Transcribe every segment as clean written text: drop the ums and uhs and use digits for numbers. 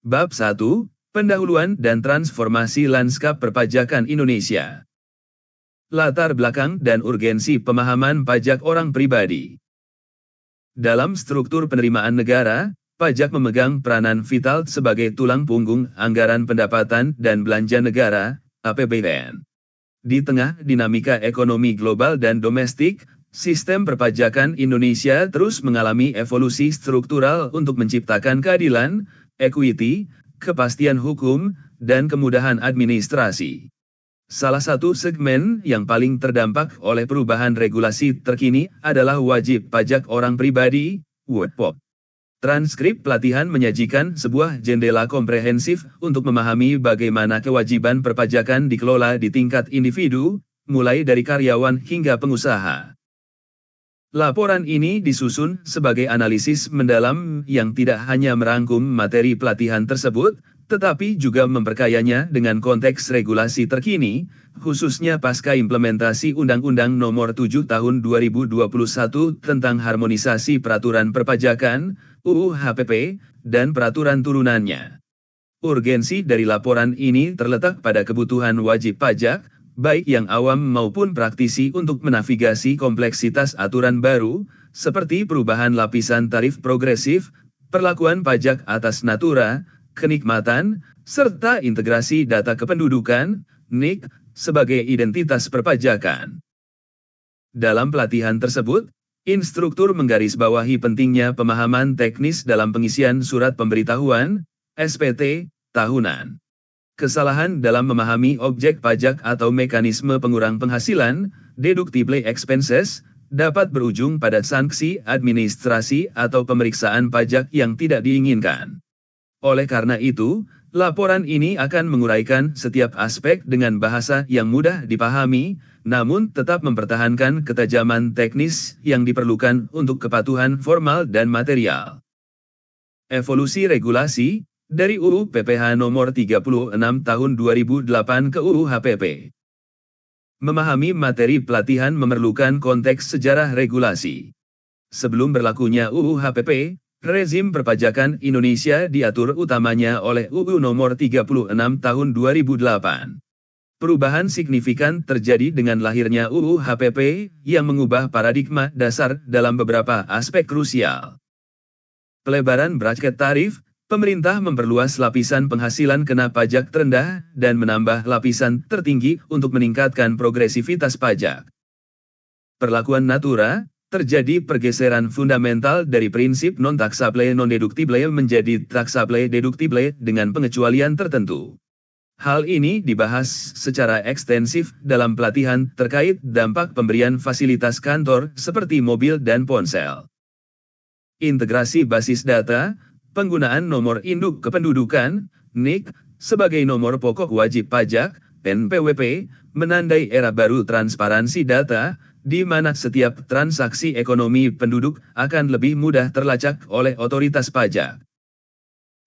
Bab 1, Pendahuluan dan Transformasi Lanskap Perpajakan Indonesia. Latar belakang dan urgensi pemahaman pajak orang pribadi. Dalam struktur penerimaan negara, pajak memegang peranan vital sebagai tulang punggung anggaran pendapatan dan belanja negara, APBN. Di tengah dinamika ekonomi global dan domestik, sistem perpajakan Indonesia terus mengalami evolusi struktural untuk menciptakan keadilan, equity, kepastian hukum, dan kemudahan administrasi. Salah satu segmen yang paling terdampak oleh perubahan regulasi terkini adalah wajib pajak orang pribadi, WPOP. Transkrip pelatihan menyajikan sebuah jendela komprehensif untuk memahami bagaimana kewajiban perpajakan dikelola di tingkat individu, mulai dari karyawan hingga pengusaha. Laporan ini disusun sebagai analisis mendalam yang tidak hanya merangkum materi pelatihan tersebut, tetapi juga memperkayanya dengan konteks regulasi terkini, khususnya pasca implementasi Undang-Undang Nomor 7 Tahun 2021 tentang Harmonisasi Peraturan Perpajakan, UU HPP, dan peraturan turunannya. Urgensi dari laporan ini terletak pada kebutuhan wajib pajak, baik yang awam maupun praktisi untuk menavigasi kompleksitas aturan baru, seperti perubahan lapisan tarif progresif, perlakuan pajak atas natura, kenikmatan, serta integrasi data kependudukan, NIK, sebagai identitas perpajakan. Dalam pelatihan tersebut, instruktur menggarisbawahi pentingnya pemahaman teknis dalam pengisian surat pemberitahuan, SPT, tahunan. Kesalahan dalam memahami objek pajak atau mekanisme pengurang penghasilan, deductible expenses, dapat berujung pada sanksi administrasi atau pemeriksaan pajak yang tidak diinginkan. Oleh karena itu, laporan ini akan menguraikan setiap aspek dengan bahasa yang mudah dipahami, namun tetap mempertahankan ketajaman teknis yang diperlukan untuk kepatuhan formal dan material. Evolusi regulasi dari UU PPH Nomor 36 Tahun 2008 ke UU HPP. Memahami materi pelatihan memerlukan konteks sejarah regulasi. Sebelum berlakunya UU HPP, rezim perpajakan Indonesia diatur utamanya oleh UU Nomor 36 Tahun 2008. Perubahan signifikan terjadi dengan lahirnya UU HPP yang mengubah paradigma dasar dalam beberapa aspek krusial. Pelebaran bracket tarif, pemerintah memperluas lapisan penghasilan kena pajak terendah dan menambah lapisan tertinggi untuk meningkatkan progresivitas pajak. Perlakuan natura, terjadi pergeseran fundamental dari prinsip non-taxable non-deductible menjadi taxable deductible dengan pengecualian tertentu. Hal ini dibahas secara ekstensif dalam pelatihan terkait dampak pemberian fasilitas kantor seperti mobil dan ponsel. Integrasi basis data, penggunaan nomor induk kependudukan, NIK, sebagai nomor pokok wajib pajak, NPWP, menandai era baru transparansi data, di mana setiap transaksi ekonomi penduduk akan lebih mudah terlacak oleh otoritas pajak.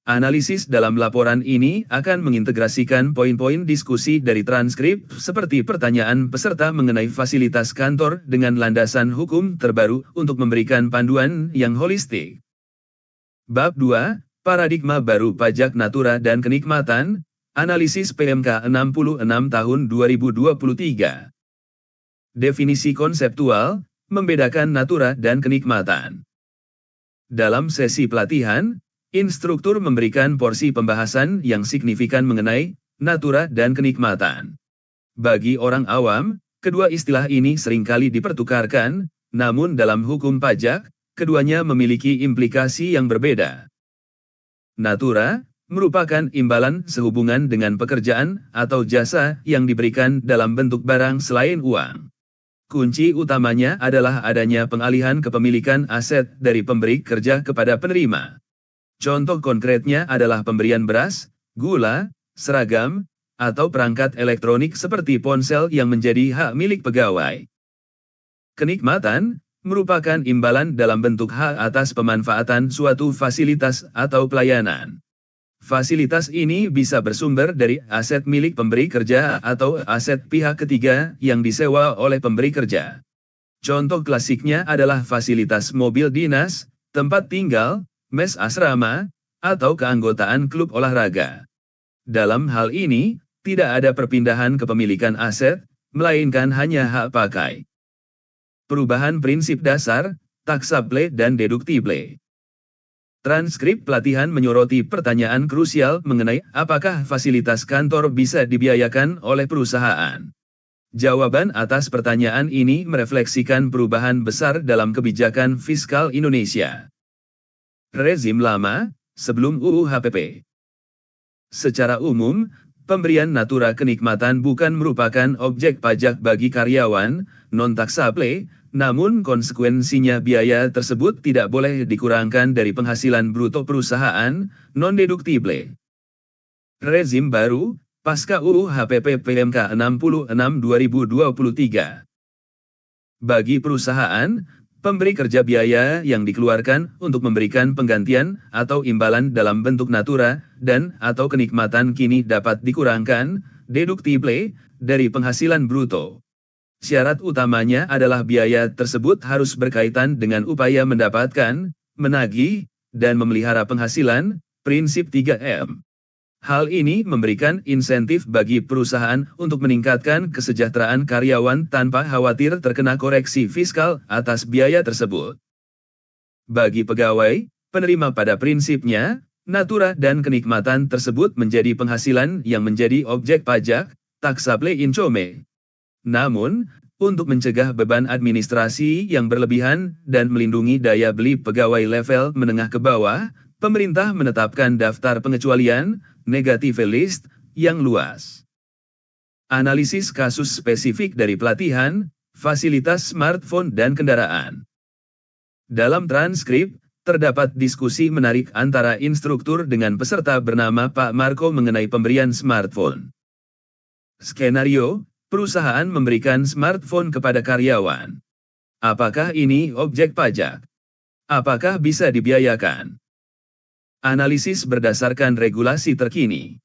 Analisis dalam laporan ini akan mengintegrasikan poin-poin diskusi dari transkrip seperti pertanyaan peserta mengenai fasilitas kantor dengan landasan hukum terbaru untuk memberikan panduan yang holistik. Bab 2, Paradigma Baru Pajak Natura dan Kenikmatan, Analisis PMK 66 Tahun 2023. Definisi konseptual, membedakan natura dan kenikmatan. Dalam sesi pelatihan, instruktur memberikan porsi pembahasan yang signifikan mengenai natura dan kenikmatan. Bagi orang awam, kedua istilah ini seringkali dipertukarkan, namun dalam hukum pajak, keduanya memiliki implikasi yang berbeda. Natura merupakan imbalan sehubungan dengan pekerjaan atau jasa yang diberikan dalam bentuk barang selain uang. Kunci utamanya adalah adanya pengalihan kepemilikan aset dari pemberi kerja kepada penerima. Contoh konkretnya adalah pemberian beras, gula, seragam, atau perangkat elektronik seperti ponsel yang menjadi hak milik pegawai. Kenikmatan merupakan imbalan dalam bentuk hak atas pemanfaatan suatu fasilitas atau pelayanan. Fasilitas ini bisa bersumber dari aset milik pemberi kerja atau aset pihak ketiga yang disewa oleh pemberi kerja. Contoh klasiknya adalah fasilitas mobil dinas, tempat tinggal, mes asrama, atau keanggotaan klub olahraga. Dalam hal ini, tidak ada perpindahan kepemilikan aset, melainkan hanya hak pakai. Perubahan prinsip dasar, taksable dan deductible. Transkrip pelatihan menyoroti pertanyaan krusial mengenai apakah fasilitas kantor bisa dibiayakan oleh perusahaan. Jawaban atas pertanyaan ini merefleksikan perubahan besar dalam kebijakan fiskal Indonesia. Rezim lama, sebelum UU HPP. Secara umum, pemberian natura kenikmatan bukan merupakan objek pajak bagi karyawan, non-taksable, namun konsekuensinya biaya tersebut tidak boleh dikurangkan dari penghasilan bruto perusahaan, non-deductible. Rezim baru, pasca UU HPP PMK 66 2023. Bagi perusahaan, pemberi kerja biaya yang dikeluarkan untuk memberikan penggantian atau imbalan dalam bentuk natura dan atau kenikmatan kini dapat dikurangkan, deductible, dari penghasilan bruto. Syarat utamanya adalah biaya tersebut harus berkaitan dengan upaya mendapatkan, menagih, dan memelihara penghasilan, prinsip 3M. Hal ini memberikan insentif bagi perusahaan untuk meningkatkan kesejahteraan karyawan tanpa khawatir terkena koreksi fiskal atas biaya tersebut. Bagi pegawai, penerima pada prinsipnya, natura dan kenikmatan tersebut menjadi penghasilan yang menjadi objek pajak, taksable income. Namun, untuk mencegah beban administrasi yang berlebihan dan melindungi daya beli pegawai level menengah ke bawah, pemerintah menetapkan daftar pengecualian, negative list, yang luas. Analisis kasus spesifik dari pelatihan, fasilitas smartphone dan kendaraan. Dalam transkrip, terdapat diskusi menarik antara instruktur dengan peserta bernama Pak Marco mengenai pemberian smartphone. Skenario, perusahaan memberikan smartphone kepada karyawan. Apakah ini objek pajak? Apakah bisa dibiayakan? Analisis berdasarkan regulasi terkini.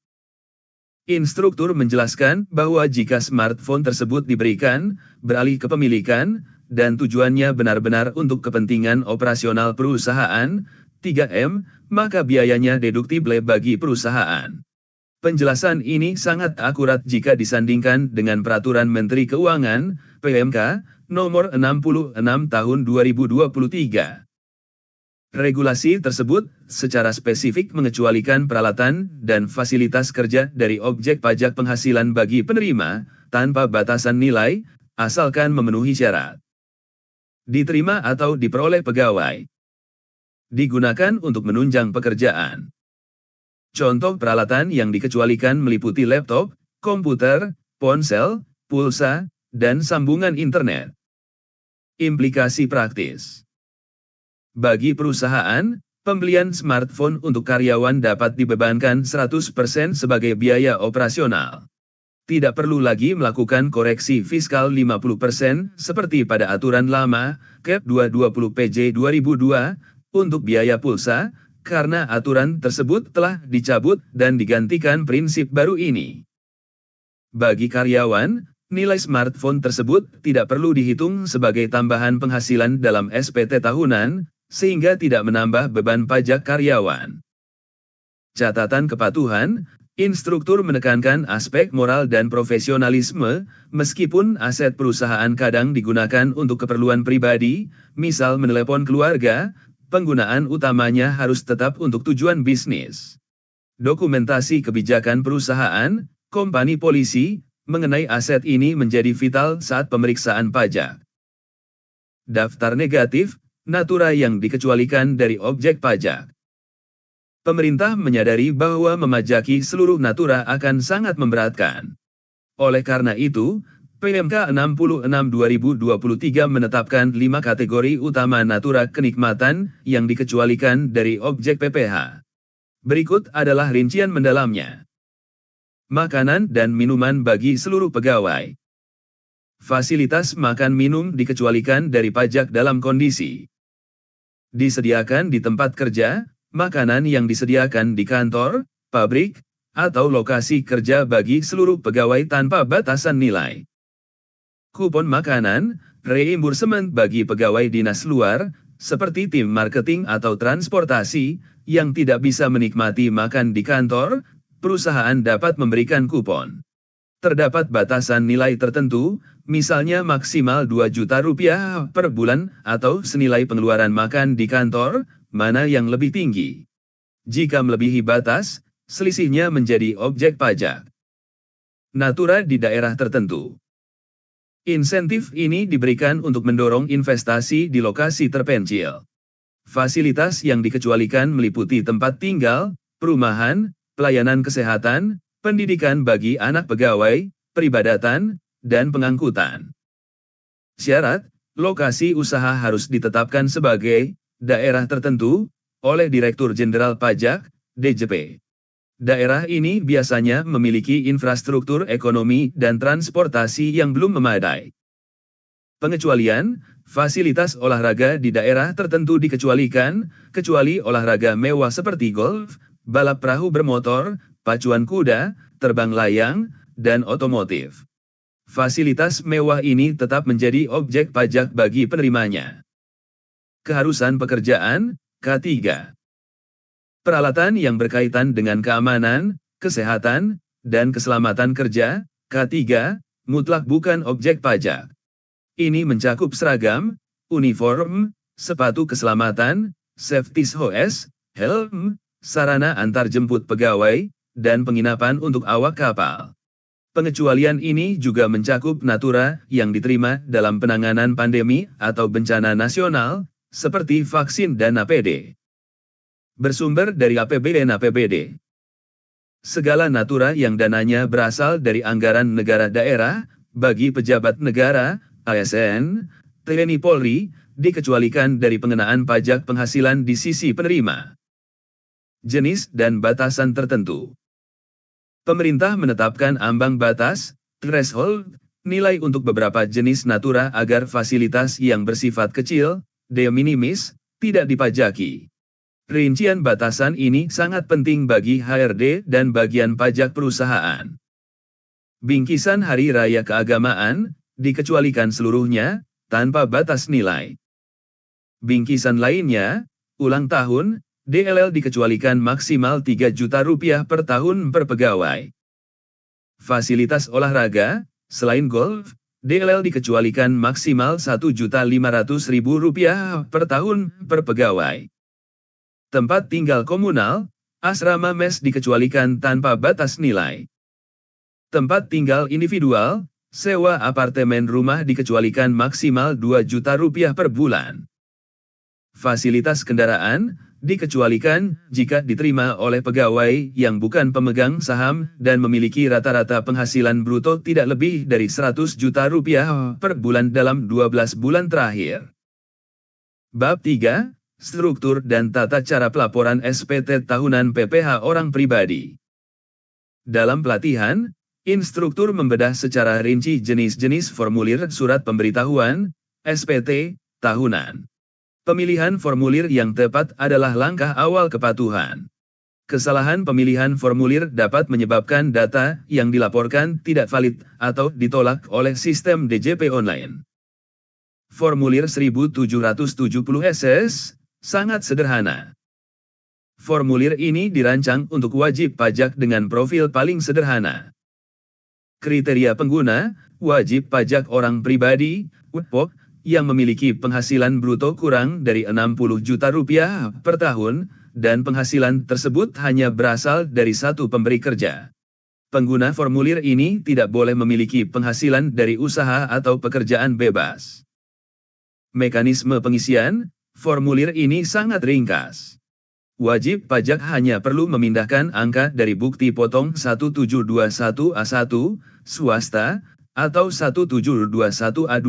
Instruktur menjelaskan bahwa jika smartphone tersebut diberikan, beralih kepemilikan, dan tujuannya benar-benar untuk kepentingan operasional perusahaan, 3M, maka biayanya deductible bagi perusahaan. Penjelasan ini sangat akurat jika disandingkan dengan Peraturan Menteri Keuangan, PMK, nomor 66 tahun 2023. Regulasi tersebut secara spesifik mengecualikan peralatan dan fasilitas kerja dari objek pajak penghasilan bagi penerima, tanpa batasan nilai, asalkan memenuhi syarat. Diterima atau diperoleh pegawai. Digunakan untuk menunjang pekerjaan. Contoh peralatan yang dikecualikan meliputi laptop, komputer, ponsel, pulsa, dan sambungan internet. Implikasi praktis. Bagi perusahaan, pembelian smartphone untuk karyawan dapat dibebankan 100% sebagai biaya operasional. Tidak perlu lagi melakukan koreksi fiskal 50% seperti pada aturan lama, Cap 220 PJ 2002, untuk biaya pulsa, karena aturan tersebut telah dicabut dan digantikan prinsip baru ini. Bagi karyawan, nilai smartphone tersebut tidak perlu dihitung sebagai tambahan penghasilan dalam SPT tahunan, sehingga tidak menambah beban pajak karyawan. Catatan kepatuhan, instruktur menekankan aspek moral dan profesionalisme, meskipun aset perusahaan kadang digunakan untuk keperluan pribadi, misal menelepon keluarga, penggunaan utamanya harus tetap untuk tujuan bisnis. Dokumentasi kebijakan perusahaan, kompani polisi, mengenai aset ini menjadi vital saat pemeriksaan pajak. Daftar negatif, natura yang dikecualikan dari objek pajak. Pemerintah menyadari bahwa memajaki seluruh natura akan sangat memberatkan. Oleh karena itu, PMK 66 2023 menetapkan 5 kategori utama natura kenikmatan yang dikecualikan dari objek PPh. Berikut adalah rincian mendalamnya. Makanan dan minuman bagi seluruh pegawai. Fasilitas makan minum dikecualikan dari pajak dalam kondisi disediakan di tempat kerja, makanan yang disediakan di kantor, pabrik, atau lokasi kerja bagi seluruh pegawai tanpa batasan nilai. Kupon makanan, reimbursement bagi pegawai dinas luar, seperti tim marketing atau transportasi, yang tidak bisa menikmati makan di kantor, perusahaan dapat memberikan kupon. Terdapat batasan nilai tertentu, misalnya maksimal 2 juta rupiah per bulan atau senilai pengeluaran makan di kantor, mana yang lebih tinggi. Jika melebihi batas, selisihnya menjadi objek pajak. Natura di daerah tertentu. Insentif ini diberikan untuk mendorong investasi di lokasi terpencil. Fasilitas yang dikecualikan meliputi tempat tinggal, perumahan, pelayanan kesehatan, pendidikan bagi anak pegawai, peribadatan, dan pengangkutan. Syarat, lokasi usaha harus ditetapkan sebagai daerah tertentu oleh Direktur Jenderal Pajak, DJP. Daerah ini biasanya memiliki infrastruktur ekonomi dan transportasi yang belum memadai. Pengecualian, fasilitas olahraga di daerah tertentu dikecualikan, kecuali olahraga mewah seperti golf, balap perahu bermotor, pacuan kuda, terbang layang, dan otomotif. Fasilitas mewah ini tetap menjadi objek pajak bagi penerimanya. Keharusan pekerjaan, K3. Peralatan yang berkaitan dengan keamanan, kesehatan, dan keselamatan kerja, K3, mutlak bukan objek pajak. Ini mencakup seragam, uniform, sepatu keselamatan, safety hose, helm, sarana antarjemput pegawai, dan penginapan untuk awak kapal. Pengecualian ini juga mencakup natura yang diterima dalam penanganan pandemi atau bencana nasional, seperti vaksin dan APD. Bersumber dari APBN/APBD. Segala natura yang dananya berasal dari anggaran negara daerah, bagi pejabat negara, ASN, TNI Polri, dikecualikan dari pengenaan pajak penghasilan di sisi penerima. Jenis dan batasan tertentu. Pemerintah menetapkan ambang batas, threshold, nilai untuk beberapa jenis natura agar fasilitas yang bersifat kecil, de minimis, tidak dipajaki. Rincian batasan ini sangat penting bagi HRD dan bagian pajak perusahaan. Bingkisan Hari Raya Keagamaan, dikecualikan seluruhnya, tanpa batas nilai. Bingkisan lainnya, ulang tahun, DLL dikecualikan maksimal 3 juta rupiah per tahun per pegawai. Fasilitas olahraga, selain golf, DLL dikecualikan maksimal 1.500.000 rupiah per tahun per pegawai. Tempat tinggal komunal, asrama mes dikecualikan tanpa batas nilai. Tempat tinggal individual, sewa apartemen rumah dikecualikan maksimal 2 juta rupiah per bulan. Fasilitas kendaraan, dikecualikan jika diterima oleh pegawai yang bukan pemegang saham dan memiliki rata-rata penghasilan bruto tidak lebih dari 100 juta rupiah per bulan dalam 12 bulan terakhir. Bab 3, Struktur dan Tata Cara Pelaporan SPT Tahunan PPh Orang Pribadi. Dalam pelatihan, instruktur membedah secara rinci jenis-jenis formulir surat pemberitahuan, SPT, tahunan. Pemilihan formulir yang tepat adalah langkah awal kepatuhan. Kesalahan pemilihan formulir dapat menyebabkan data yang dilaporkan tidak valid atau ditolak oleh sistem DJP online. Formulir 1770 SS sangat sederhana. Formulir ini dirancang untuk wajib pajak dengan profil paling sederhana. Kriteria pengguna, wajib pajak orang pribadi, WPOK, yang memiliki penghasilan bruto kurang dari 60 juta rupiah per tahun, dan penghasilan tersebut hanya berasal dari satu pemberi kerja. Pengguna formulir ini tidak boleh memiliki penghasilan dari usaha atau pekerjaan bebas. Mekanisme pengisian, formulir ini sangat ringkas. Wajib pajak hanya perlu memindahkan angka dari bukti potong 1721A1, swasta, atau 1721A2,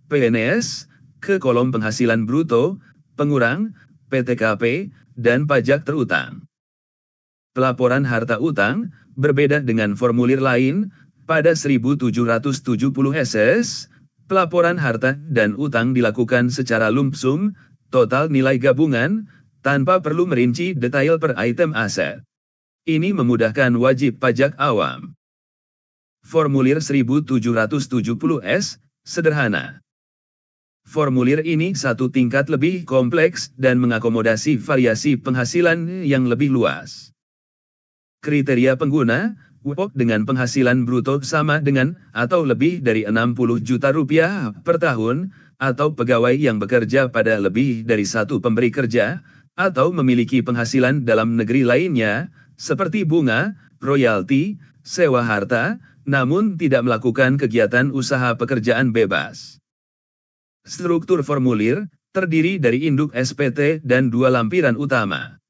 PNS, ke kolom penghasilan bruto, pengurang, PTKP, dan pajak terutang. Pelaporan harta utang, berbeda dengan formulir lain, pada 1770 SS, pelaporan harta dan utang dilakukan secara lump sum, total nilai gabungan, tanpa perlu merinci detail per item aset. Ini memudahkan wajib pajak awam. Formulir 1770S, sederhana. Formulir ini satu tingkat lebih kompleks dan mengakomodasi variasi penghasilan yang lebih luas. Kriteria pengguna, WOP dengan penghasilan bruto sama dengan atau lebih dari 60 juta rupiah per tahun, atau pegawai yang bekerja pada lebih dari satu pemberi kerja, atau memiliki penghasilan dalam negeri lainnya, seperti bunga, royalti, sewa harta, namun tidak melakukan kegiatan usaha pekerjaan bebas. Struktur formulir terdiri dari induk SPT dan dua lampiran utama.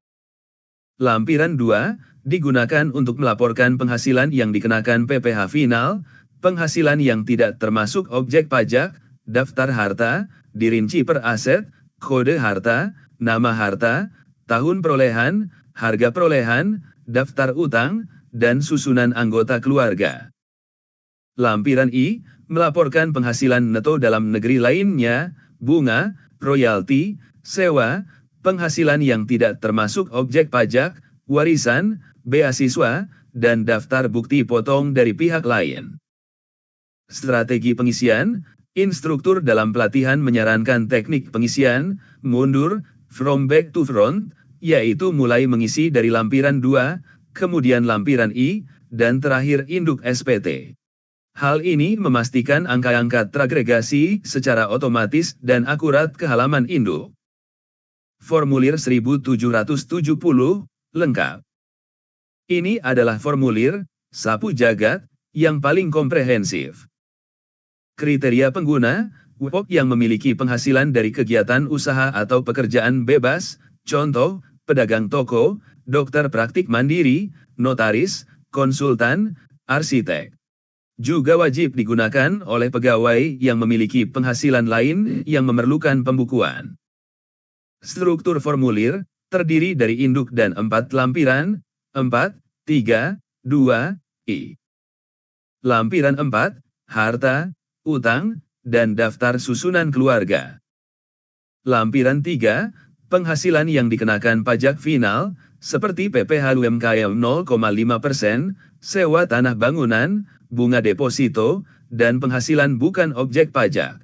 Lampiran 2 digunakan untuk melaporkan penghasilan yang dikenakan PPh final, penghasilan yang tidak termasuk objek pajak, daftar harta, dirinci per aset, kode harta, nama harta, tahun perolehan, harga perolehan, daftar utang, dan susunan anggota keluarga. Lampiran I melaporkan penghasilan neto dalam negeri lainnya, bunga, royalti, sewa, penghasilan yang tidak termasuk objek pajak, warisan, beasiswa, dan daftar bukti potong dari pihak lain. Strategi pengisian, instruktur dalam pelatihan menyarankan teknik pengisian, mundur, from back to front, yaitu mulai mengisi dari lampiran 2, kemudian lampiran I, dan terakhir induk SPT. Hal ini memastikan angka-angka teragregasi secara otomatis dan akurat ke halaman induk. Formulir 1770, lengkap. Ini adalah formulir, sapu jagat, yang paling komprehensif. Kriteria pengguna, WOP yang memiliki penghasilan dari kegiatan usaha atau pekerjaan bebas, contoh, pedagang toko, dokter praktik mandiri, notaris, konsultan, arsitek. Juga wajib digunakan oleh pegawai yang memiliki penghasilan lain yang memerlukan pembukuan. Struktur formulir terdiri dari induk dan 4 lampiran, 4, 3, 2, I. Lampiran 4, harta, utang, dan daftar susunan keluarga. Lampiran 3, penghasilan yang dikenakan pajak final, seperti PPh UMKM 0,5%, sewa tanah bangunan, bunga deposito, dan penghasilan bukan objek pajak.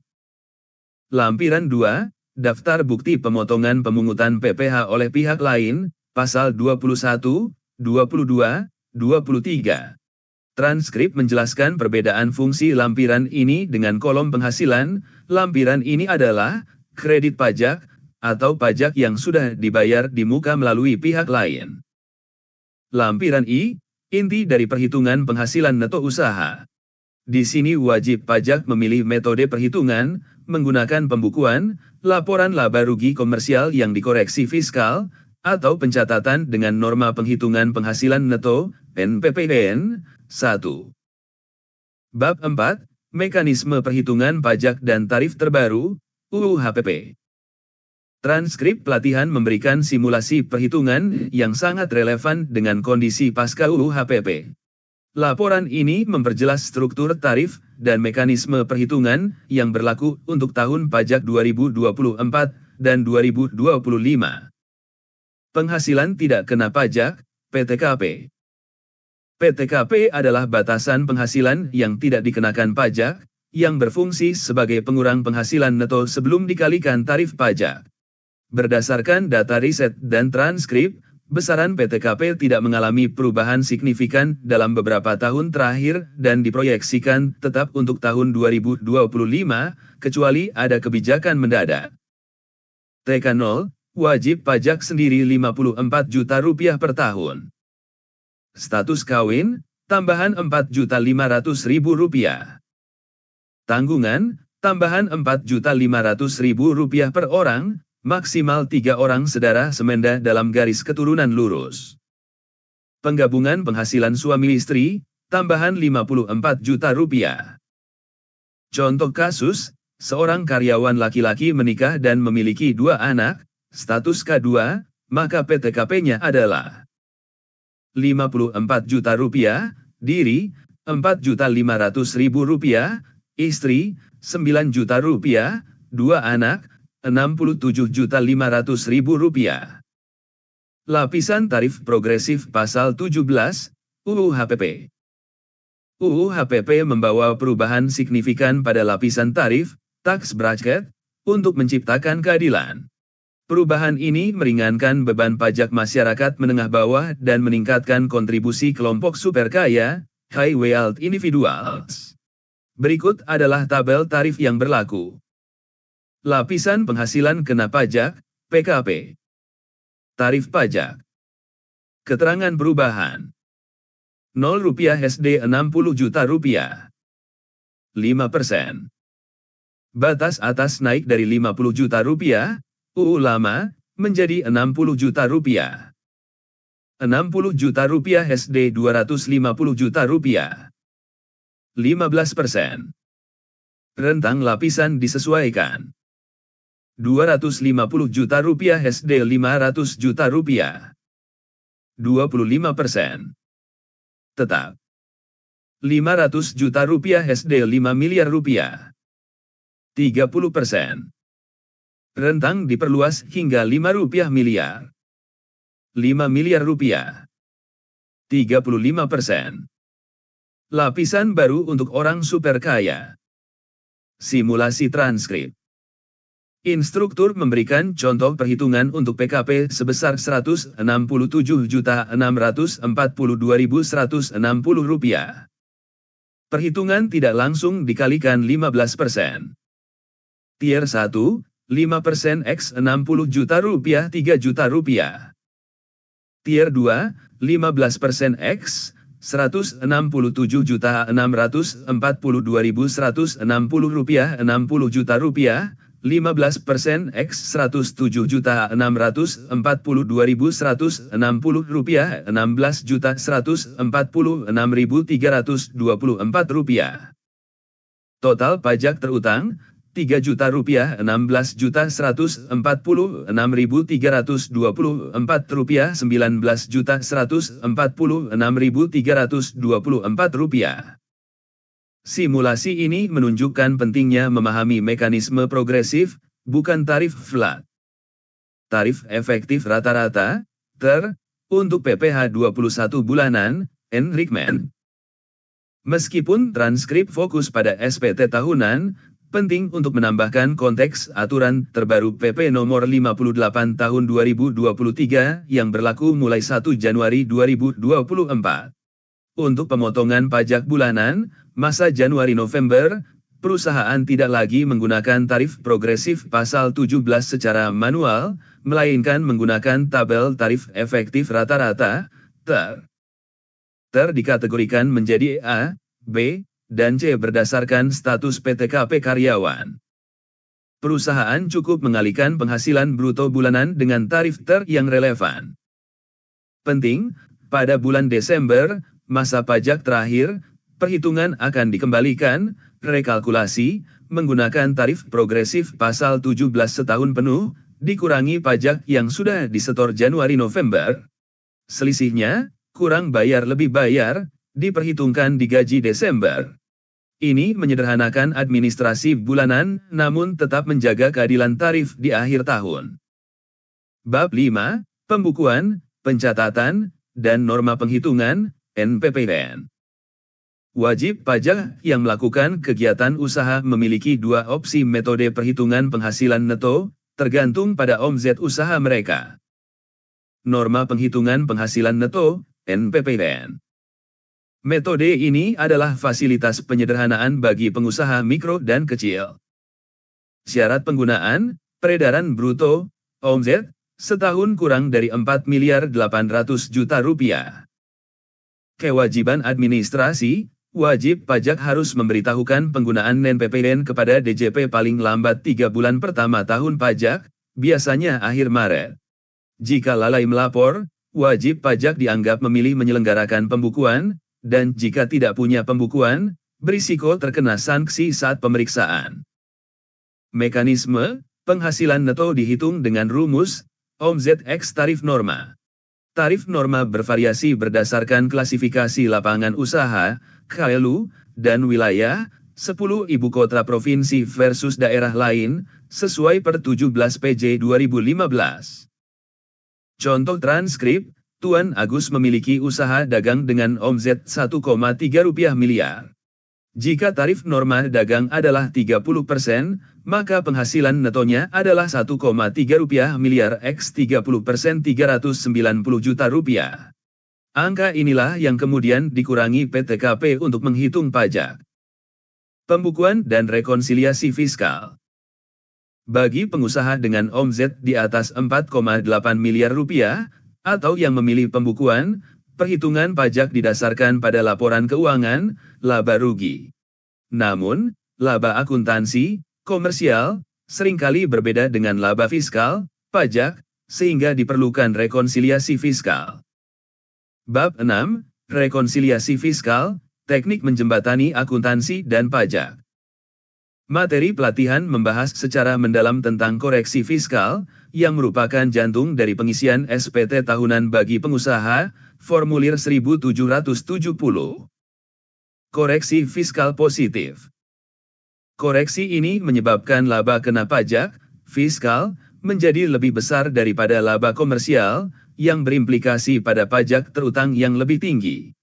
Lampiran 2, daftar bukti pemotongan pemungutan PPh oleh pihak lain, pasal 21, 22, 23. Transkrip menjelaskan perbedaan fungsi lampiran ini dengan kolom penghasilan. Lampiran ini adalah kredit pajak, atau pajak yang sudah dibayar di muka melalui pihak lain. Lampiran I, inti dari perhitungan penghasilan neto usaha. Di sini wajib pajak memilih metode perhitungan, menggunakan pembukuan, laporan laba rugi komersial yang dikoreksi fiskal, atau pencatatan dengan norma penghitungan penghasilan neto, NPPN, 1. Bab 4, Mekanisme Perhitungan Pajak dan Tarif Terbaru, UU HPP. Transkrip pelatihan memberikan simulasi perhitungan yang sangat relevan dengan kondisi pasca UU HPP. Laporan ini memperjelas struktur tarif dan mekanisme perhitungan yang berlaku untuk tahun pajak 2024 dan 2025. Penghasilan tidak kena pajak, PTKP. PTKP adalah batasan penghasilan yang tidak dikenakan pajak, yang berfungsi sebagai pengurang penghasilan neto sebelum dikalikan tarif pajak. Berdasarkan data riset dan transkrip, besaran PTKP tidak mengalami perubahan signifikan dalam beberapa tahun terakhir dan diproyeksikan tetap untuk tahun 2025, kecuali ada kebijakan mendadak. TK0, wajib pajak sendiri 54 juta rupiah per tahun. Status kawin, tambahan 4.500.000 rupiah. Tanggungan, tambahan 4.500.000 rupiah per orang, maksimal 3 orang saudara semenda dalam garis keturunan lurus. Penggabungan penghasilan suami istri, tambahan 54 juta rupiah. Contoh kasus, seorang karyawan laki-laki menikah dan memiliki 2 anak, status K2, maka PTKP-nya adalah 54 juta rupiah, diri, 4.500.000 rupiah, istri, 9 juta rupiah, 2 anak, 67.500.000 rupiah. Lapisan tarif progresif pasal 17, UU HPP. UU HPP membawa perubahan signifikan pada lapisan tarif, tax bracket, untuk menciptakan keadilan. Perubahan ini meringankan beban pajak masyarakat menengah bawah dan meningkatkan kontribusi kelompok super kaya, high wealth individuals. Berikut adalah tabel tarif yang berlaku. Lapisan penghasilan kena pajak, PKP. Tarif pajak. Keterangan perubahan. Rp0 SD Rp60 juta. 5%. Batas atas naik dari Rp50 juta, UU lama, menjadi Rp60 juta. Rp60 juta SD Rp250 juta. 15%. Rentang lapisan disesuaikan. Rp250 juta SD Rp500 juta. 25%. Tetap. Rp500 juta SD Rp5 miliar. 30%. Rentang diperluas hingga Rp5 miliar. 5 miliar rupiah. 35%. Lapisan baru untuk orang super kaya. Simulasi transkrip. Instruktur memberikan contoh perhitungan untuk PKP sebesar Rp167.642.160. Perhitungan tidak langsung dikalikan 15%. Tier 1, 5% X Rp60 juta 3 juta rupiah. Tier 2, 15% X Rp167.642.160 60 juta rupiah, 15% X Rp107.642.160 16.146.324 rupiah. Total pajak terutang Rp3 juta, 16.146.324 rupiah, 19.146.324 rupiah. Simulasi ini menunjukkan pentingnya memahami mekanisme progresif, bukan tarif flat. Tarif efektif rata-rata, TER, untuk PPh 21 bulanan, Enrichment. Meskipun transkrip fokus pada SPT tahunan, penting untuk menambahkan konteks aturan terbaru PP nomor 58 tahun 2023 yang berlaku mulai 1 Januari 2024. Untuk pemotongan pajak bulanan, masa Januari-November, perusahaan tidak lagi menggunakan tarif progresif pasal 17 secara manual, melainkan menggunakan tabel tarif efektif rata-rata, TER. TER dikategorikan menjadi A, B, dan C berdasarkan status PTKP karyawan. Perusahaan cukup mengalihkan penghasilan bruto bulanan dengan tarif TER yang relevan. Penting, pada bulan Desember, masa pajak terakhir, perhitungan akan dikembalikan, rekalkulasi, menggunakan tarif progresif pasal 17 setahun penuh, dikurangi pajak yang sudah disetor Januari-November. Selisihnya, kurang bayar lebih bayar, diperhitungkan di gaji Desember. Ini menyederhanakan administrasi bulanan, namun tetap menjaga keadilan tarif di akhir tahun. Bab 5, Pembukuan, Pencatatan, dan Norma Penghitungan, NPPN. Wajib pajak yang melakukan kegiatan usaha memiliki dua opsi metode perhitungan penghasilan neto, tergantung pada omzet usaha mereka. Norma Penghitungan Penghasilan Neto, NPPN. Metode ini adalah fasilitas penyederhanaan bagi pengusaha mikro dan kecil. Syarat penggunaan, peredaran bruto, omzet, setahun kurang dari 4.800.000.000 rupiah. Kewajiban administrasi, wajib pajak harus memberitahukan penggunaan NPPN kepada DJP paling lambat 3 bulan pertama tahun pajak, biasanya akhir Maret. Jika lalai melapor, wajib pajak dianggap memilih menyelenggarakan pembukuan, dan jika tidak punya pembukuan, berisiko terkena sanksi saat pemeriksaan. Mekanisme, penghasilan neto dihitung dengan rumus, omzet X tarif norma. Tarif norma bervariasi berdasarkan klasifikasi lapangan usaha, KLU, dan wilayah, 10 ibu kota provinsi versus daerah lain, sesuai per 17 PJ 2015. Contoh transkrip, Tuan Agus memiliki usaha dagang dengan omzet Rp1,3 miliar. Jika tarif norma dagang adalah 30%, maka penghasilan netonya adalah 1,3 rupiah miliar X 30% 390 juta rupiah. Angka inilah yang kemudian dikurangi PTKP untuk menghitung pajak. Pembukuan dan rekonsiliasi fiskal. Bagi pengusaha dengan omzet di atas 4,8 miliar rupiah, atau yang memilih pembukuan, perhitungan pajak didasarkan pada laporan keuangan, laba rugi. Namun, laba akuntansi, komersial, seringkali berbeda dengan laba fiskal, pajak, sehingga diperlukan rekonsiliasi fiskal. Bab 6, Rekonsiliasi Fiskal, Teknik Menjembatani Akuntansi dan Pajak. Materi pelatihan membahas secara mendalam tentang koreksi fiskal, yang merupakan jantung dari pengisian SPT tahunan bagi pengusaha, formulir 1770. Koreksi fiskal positif. Koreksi ini menyebabkan laba kena pajak, fiskal, menjadi lebih besar daripada laba komersial, yang berimplikasi pada pajak terutang yang lebih tinggi.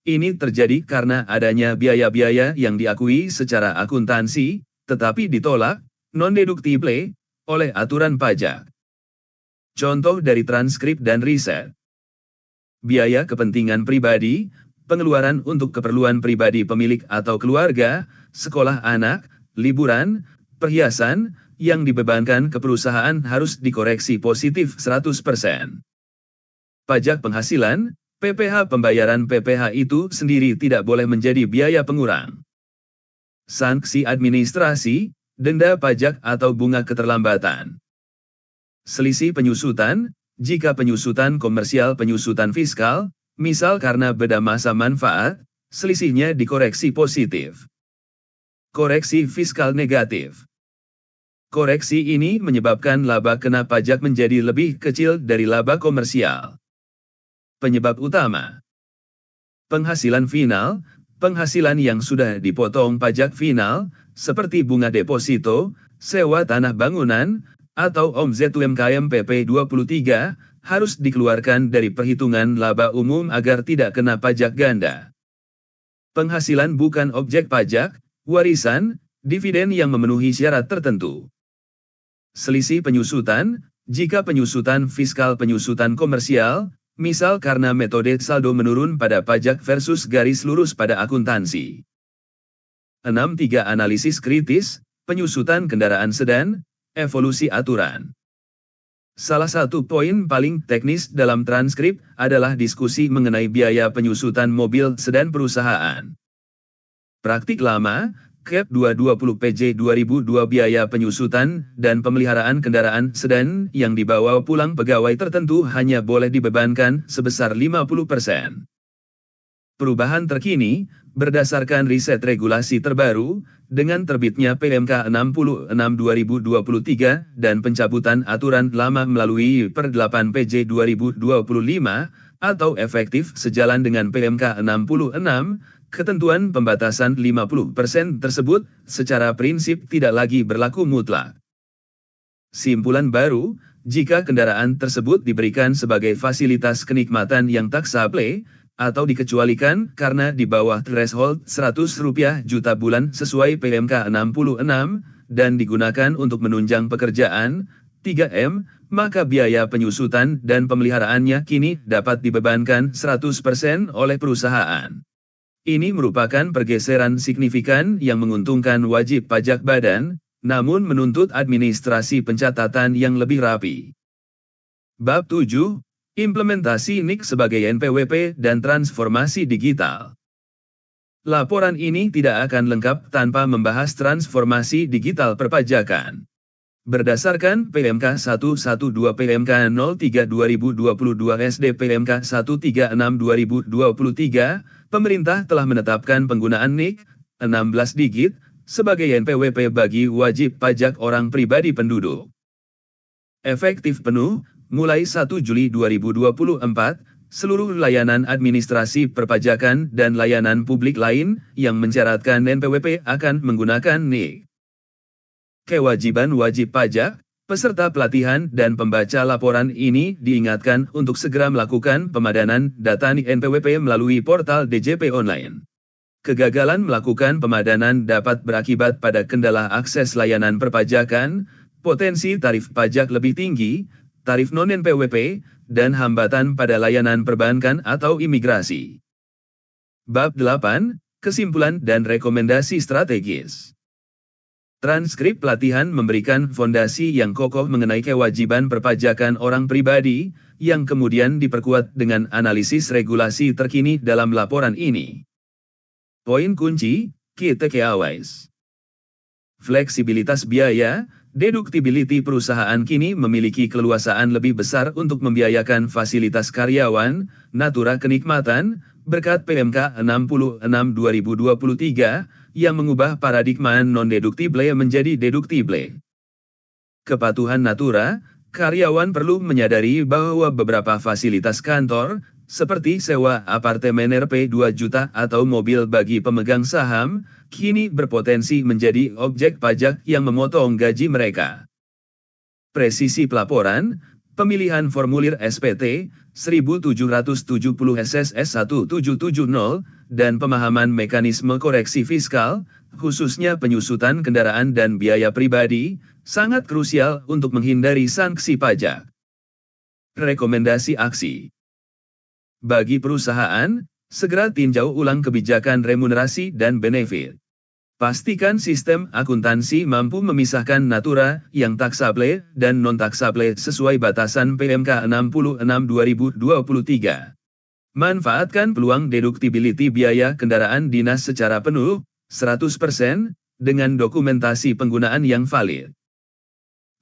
Ini terjadi karena adanya biaya-biaya yang diakui secara akuntansi, tetapi ditolak, non-deductible, oleh aturan pajak. Contoh dari transkrip dan riset. Biaya kepentingan pribadi, pengeluaran untuk keperluan pribadi pemilik atau keluarga, sekolah anak, liburan, perhiasan, yang dibebankan ke perusahaan harus dikoreksi positif 100%. Pajak penghasilan, PPh pembayaran PPh itu sendiri tidak boleh menjadi biaya pengurang. Sanksi administrasi, denda pajak atau bunga keterlambatan. Selisih penyusutan, jika penyusutan komersial penyusutan fiskal, misal karena beda masa manfaat, selisihnya dikoreksi positif. Koreksi fiskal negatif. Koreksi ini menyebabkan laba kena pajak menjadi lebih kecil dari laba komersial. Penyebab utama. Penghasilan final, penghasilan yang sudah dipotong pajak final, seperti bunga deposito, sewa tanah bangunan, atau omzet UMKM PP 23, harus dikeluarkan dari perhitungan laba umum agar tidak kena pajak ganda. Penghasilan bukan objek pajak, warisan, dividen yang memenuhi syarat tertentu. Selisih penyusutan, jika penyusutan fiskal penyusutan komersial, misal karena metode saldo menurun pada pajak versus garis lurus pada akuntansi. 6.3 Analisis kritis, penyusutan kendaraan sedan, evolusi aturan. Salah satu poin paling teknis dalam transkrip adalah diskusi mengenai biaya penyusutan mobil sedan perusahaan. Praktik lama, KEP 220 PJ 2002 biaya penyusutan dan pemeliharaan kendaraan sedan yang dibawa pulang pegawai tertentu hanya boleh dibebankan sebesar 50%. Perubahan terkini, berdasarkan riset regulasi terbaru, dengan terbitnya PMK 66/2023 dan pencabutan aturan lama melalui Per 8 PJ 2025, atau efektif sejalan dengan PMK 66, ketentuan pembatasan 50% tersebut secara prinsip tidak lagi berlaku mutlak. Simpulan baru, jika kendaraan tersebut diberikan sebagai fasilitas kenikmatan yang taksable, atau dikecualikan karena di bawah threshold Rp100 juta bulan sesuai PMK 66, dan digunakan untuk menunjang pekerjaan, 3M, maka biaya penyusutan dan pemeliharaannya kini dapat dibebankan 100% oleh perusahaan. Ini merupakan pergeseran signifikan yang menguntungkan wajib pajak badan, namun menuntut administrasi pencatatan yang lebih rapi. Bab 7, Implementasi NIK sebagai NPWP dan transformasi digital. Laporan ini tidak akan lengkap tanpa membahas transformasi digital perpajakan. Berdasarkan PMK 112 PMK 03 2022 SD PMK 136 2023, pemerintah telah menetapkan penggunaan NIK 16 digit sebagai NPWP bagi wajib pajak orang pribadi penduduk. Efektif penuh, mulai 1 Juli 2024, seluruh layanan administrasi perpajakan dan layanan publik lain yang mencaratkan NPWP akan menggunakan NIK. Kewajiban wajib pajak, peserta pelatihan dan pembaca laporan ini diingatkan untuk segera melakukan pemadanan data NIK NPWP melalui portal DJP Online. Kegagalan melakukan pemadanan dapat berakibat pada kendala akses layanan perpajakan, potensi tarif pajak lebih tinggi, tarif non-NPWP, dan hambatan pada layanan perbankan atau imigrasi. Bab 8, Kesimpulan dan Rekomendasi Strategis. Transkrip pelatihan memberikan fondasi yang kokoh mengenai kewajiban perpajakan orang pribadi, yang kemudian diperkuat dengan analisis regulasi terkini dalam laporan ini. Poin kunci, Key Takeaways. Fleksibilitas biaya, deductibility perusahaan kini memiliki keleluasaan lebih besar untuk membiayakan fasilitas karyawan, natura kenikmatan, berkat PMK 66 2023, yang mengubah paradigma non-deductible menjadi deductible. Kepatuhan natura, karyawan perlu menyadari bahwa beberapa fasilitas kantor, seperti sewa apartemen Rp 2 juta atau mobil bagi pemegang saham, kini berpotensi menjadi objek pajak yang memotong gaji mereka. Presisi pelaporan, pemilihan formulir SPT 1770 SSS 1770, dan pemahaman mekanisme koreksi fiskal, khususnya penyusutan kendaraan dan biaya pribadi, sangat krusial untuk menghindari sanksi pajak. Rekomendasi aksi. Bagi perusahaan, segera tinjau ulang kebijakan remunerasi dan benefit. Pastikan sistem akuntansi mampu memisahkan natura yang taksable dan non-taksable sesuai batasan PMK 66 2023. Manfaatkan peluang deductibility biaya kendaraan dinas secara penuh, 100%, dengan dokumentasi penggunaan yang valid.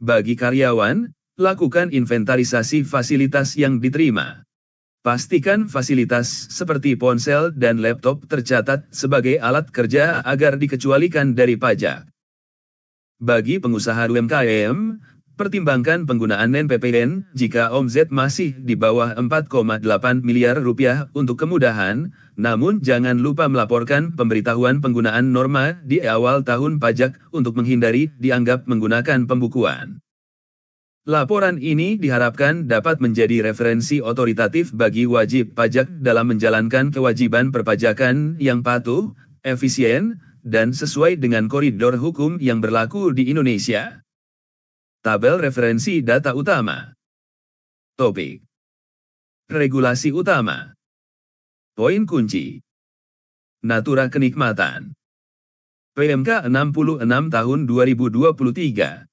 Bagi karyawan, lakukan inventarisasi fasilitas yang diterima. Pastikan fasilitas seperti ponsel dan laptop tercatat sebagai alat kerja agar dikecualikan dari pajak. Bagi pengusaha UMKM, pertimbangkan penggunaan NPPN jika omzet masih di bawah 4,8 miliar rupiah untuk kemudahan, namun jangan lupa melaporkan pemberitahuan penggunaan norma di awal tahun pajak untuk menghindari dianggap menggunakan pembukuan. Laporan ini diharapkan dapat menjadi referensi otoritatif bagi wajib pajak dalam menjalankan kewajiban perpajakan yang patuh, efisien, dan sesuai dengan koridor hukum yang berlaku di Indonesia. Tabel referensi data utama. Topik. Regulasi utama. Poin kunci. Natura kenikmatan. PMK 66 tahun 2023.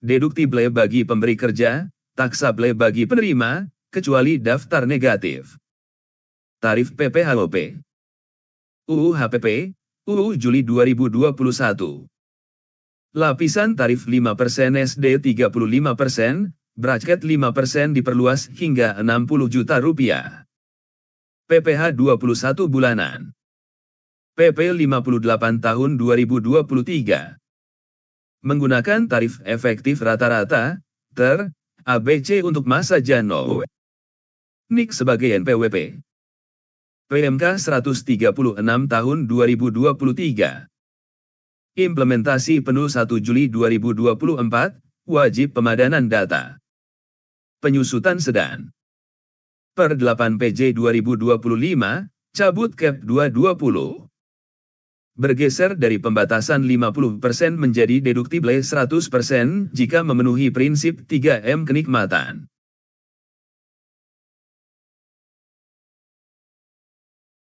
Deductible bagi pemberi kerja, taksable bagi penerima, kecuali daftar negatif. Tarif PPHOP. UU HPP, UU Juli 2021. Lapisan tarif 5% SD 35%, bracket 5% diperluas hingga 60 juta rupiah. PPh 21 bulanan. PP 58 tahun 2023. Menggunakan tarif efektif rata-rata, TER, ABC untuk masa jano. NIK sebagai NPWP. PMK 136 tahun 2023. Implementasi penuh 1 Juli 2024, wajib pemadanan data. Penyusutan sedan. Per 8 PJ 2025, cabut Cap 220. Bergeser dari pembatasan 50% menjadi deductible 100% jika memenuhi prinsip 3M kenikmatan.